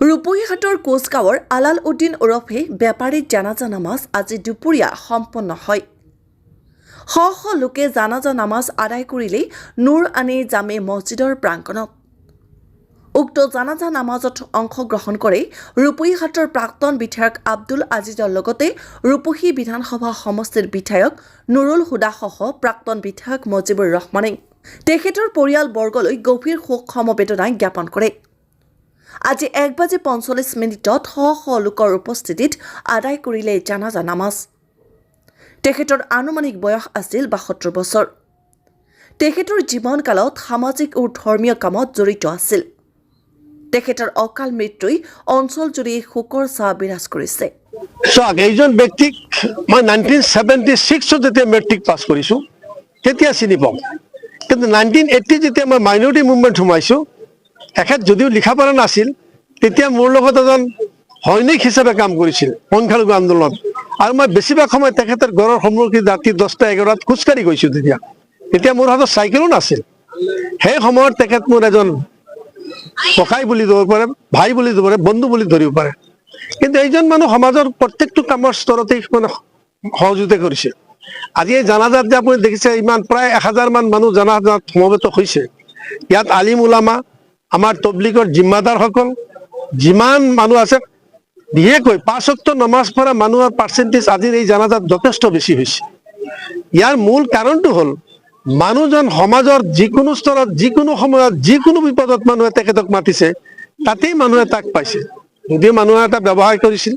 ৰূপহীহাটৰ কোচগাঁৱৰ আলাল উদ্দিন ওৰফে বেপাৰী জানাজা নামাজ আজি দুপৰীয়া সম্পন্ন হয়। শ শ লোকে জানাজা নামাজ আদায় কৰিলে নুৰ আনি জামে মছজিদৰ প্ৰাংগণত। উক্ত জানাজা নামাজত অংশগ্ৰহণ কৰে ৰূপহীহাটৰ প্ৰাক্তন বিধায়ক আব্দুল আজিজৰ লগতে ৰূপহী বিধানসভা সমষ্টিৰ বিধায়ক নুৰুল হুদাসহ প্ৰাক্তন বিধায়ক মুজিবুৰ ৰহমানে তেখেতৰ পৰিয়ালবৰ্গলৈ গভীৰ শোক সমবেদনা জ্ঞাপন কৰে। আজি 1:45 শ শ লোকৰ উপস্থিতিত আদায় কৰিলে জানাজা নামাজ। তেখেতৰ আনুমানিক বয়স আছিল 72 বছৰ। তেখেতৰ জীৱনকালত সামাজিক আৰু ধৰ্মীয় কামত জড়িত আছিল। তেখেতৰ অকাল মৃত্যুই অঞ্চলজুৰি শোকৰ ছাঁ বিৰাজ কৰিছে। এইজন ব্যক্তিক মই 1976 যেতিয়া মেট্ৰিক পাছ কৰিছোঁ তেতিয়া চিনি পাওঁ, কিন্তু 1980 যেতিয়া মই মাইনৰিটি মুভমেণ্ট সোমাইছোঁ, এখেত যদিও লিখা পঢ়া নাছিল, তেতিয়া মোৰ লগত এজন সৈনিক হিচাপে কাম কৰিছিল সংখ্যালঘু আন্দোলনত, আৰু মই বেছিভাগ সময় তেখেতৰ ঘৰৰ সন্মুখত ৰাতি 10টা-11টাত খোজকাঢ়ি গৈছোঁ। তেতিয়া মোৰ হাতত চাইকেলো নাছিল। সেই সময়ত তেখেত মোৰ এজন ককাই বুলি ধৰিব পাৰে, ভাই বুলি ধৰিব পাৰে, বন্ধু বুলি ধৰিব পাৰে। কিন্তু এইজন মানুহ সমাজৰ প্ৰত্যেকটো কামৰ স্তৰতে মানে সহযোগিতা কৰিছে। আজি এই জানাজাত যে আপুনি দেখিছে, ইমান প্ৰায় 1000মান মানুহ জানাজাত সমবেত হৈছে। ইয়াত আলিম উলামা, আমাৰ তবলিগৰ জিম্মাদাৰসকল, যিমান মানুহ আছে, বিশেষকৈ 5 ওয়াক্ত নমাজ পঢ়া মানুহৰ পাৰ্চেণ্টেজ আজিৰ এই জানাজাত যথেষ্ট বেছি হৈছে। ইয়াৰ মূল কাৰণটো হ'ল মানুহজন সমাজৰ যিকোনো স্তৰত, যিকোনো সময়ত, যিকোনো বিপদত মানুহে তেখেতক মাতিছে, তাতেই মানুহে তাক পাইছে। যদিও মানুহে এটা ব্যৱসায় কৰিছিল,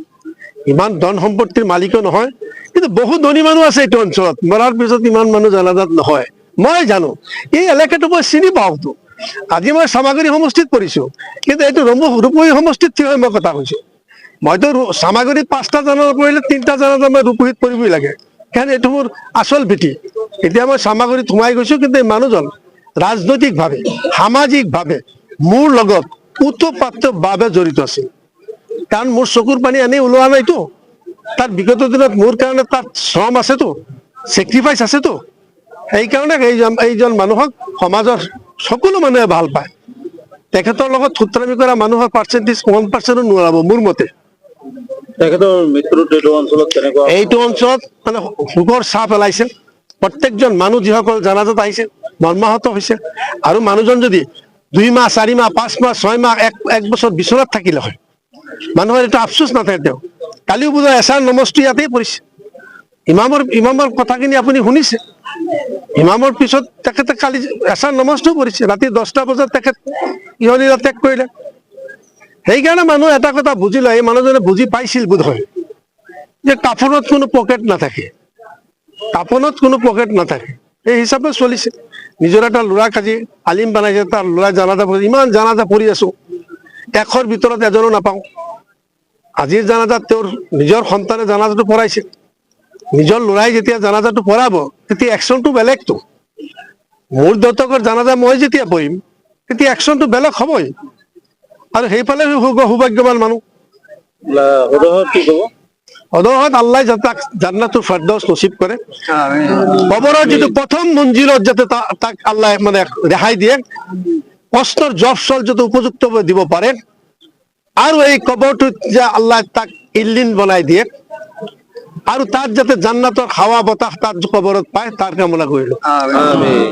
ইমান ধন সম্পত্তিৰ মালিকো নহয়, কিন্তু বহু ধনী মানুহ আছে এইটো অঞ্চলত। মৰাৰ পিছত ইমান মানুহ জানাজাত নহয়, মই জানো। এই এলেকাটো মই চিনি পাওঁতো। আজি মই চামাগুৰি সমষ্টিত পৰিছোঁ, কিন্তু এইটো ৰূপহী সমষ্টিত থিয় হৈ মই কথা কৈছোঁ। মইতো চামাগুৰিত 5টা জানাজা পৰিলে 3টা জানাজা মই ৰূপহীত পৰিবই লাগে, কাৰণ এইটো মোৰ আচল ভীতি। এতিয়া মই চামাগুৰিত সোমাই গৈছোঁ, কিন্তু এই মানুহজন ৰাজনৈতিকভাৱে, সামাজিকভাৱে মোৰ লগত ওতঃপ্ৰোতভাৱে জড়িত আছিল। কাৰণ মোৰ চকুৰ পানী এনেই ওলোৱা নাইতো, তাত বিগত দিনত মোৰ কাৰণে তাত শ্ৰম আছেতো, চেক্ৰিফাইচ আছেতো। সেইকাৰণে এইজন মানুহক সমাজৰ সকলো মানুহে ভাল পায়। তেখেতৰ লগত থুত্ৰামি কৰা মানুহৰ পাৰ্চেণ্টেজ 1% নোলাব মোৰ মতে। তেখেতৰ মৃত্যুত এইটো অঞ্চলত মানে শোকৰ ছাঁ পেলাইছে। প্ৰত্যেকজন মানুহ যিসকল জানাজাত আহিছে মৰ্মাহত হৈছে, আৰু মানুহজন যদি 2 মাহ, 4 মাহ, 5 মাহ, 6 মাহ, 1 বছৰ বিচনাত থাকিলে হয়, মানুহৰ এইটো আফচোচ নাথাকে। তেওঁ কালিও বোধ হয় এচাৰ নমজটো ইয়াতেই পৰিছে। ইমামৰ কথাখিনি আপুনি শুনিছে। ইমামৰ পিছত তেখেতে কালি এচাৰ নমজটো পৰিছে, ৰাতি 10টা বজাত তেখেত ইহলীলা ত্যাগ কৰিলে। সেইকাৰণে মানুহ এটা কথা বুজি লয়, এই মানুহজনে বুজি পাইছিল বোধ হয় যে কাপোৰত কোনো পকেট নাথাকে, কাপোৰত কোনো পকেট নাথাকে। এই হিচাপে চলিছে। নিজৰ এটা ল'ৰাক আজি আলিম বনাইছে, তাৰ ল'ৰা জানাজা পৰি, ইমান জানাজা পৰি আছো, 100ৰ ভিতৰত এজনো নাপাওঁ। আজিৰ জানাজাত তেওঁৰ নিজৰ সন্তানে জানাজাটো পঢ়াইছে। নিজৰ ল'ৰাই যেতিয়া জানাজাটো পঢ়াব, তেতিয়া একশ্যনটো বেলেগতো। মোৰ দেউতাকৰ জানাজা মই যেতিয়া পঢ়িম, তেতিয়া একশ্যনটো বেলেগ হ'বই। আৰু সেইফালে সৌভাগ্যৱান মানুহ কি ক'ব? অদহত আল্লাহ যাতে তাক জান্নাতুল ফেৰদৌছ নসিব কৰে। কবৰৰ যিটো প্ৰথম মঞ্জিলত যাতে তাক আল্লাহ মানে ৰেহাই দিয়ে, কষ্টৰ জব চল যাতে উপযুক্ত দিব পাৰে, আৰু এই কবৰটোত যে আল্লাহ তাক ইল্লিন বনাই দিয়ে, আৰু তাত যাতে জান্নাতৰ হাৱা বতাহ তাত কবৰত পায়, তাৰ কামনা কৰিলো।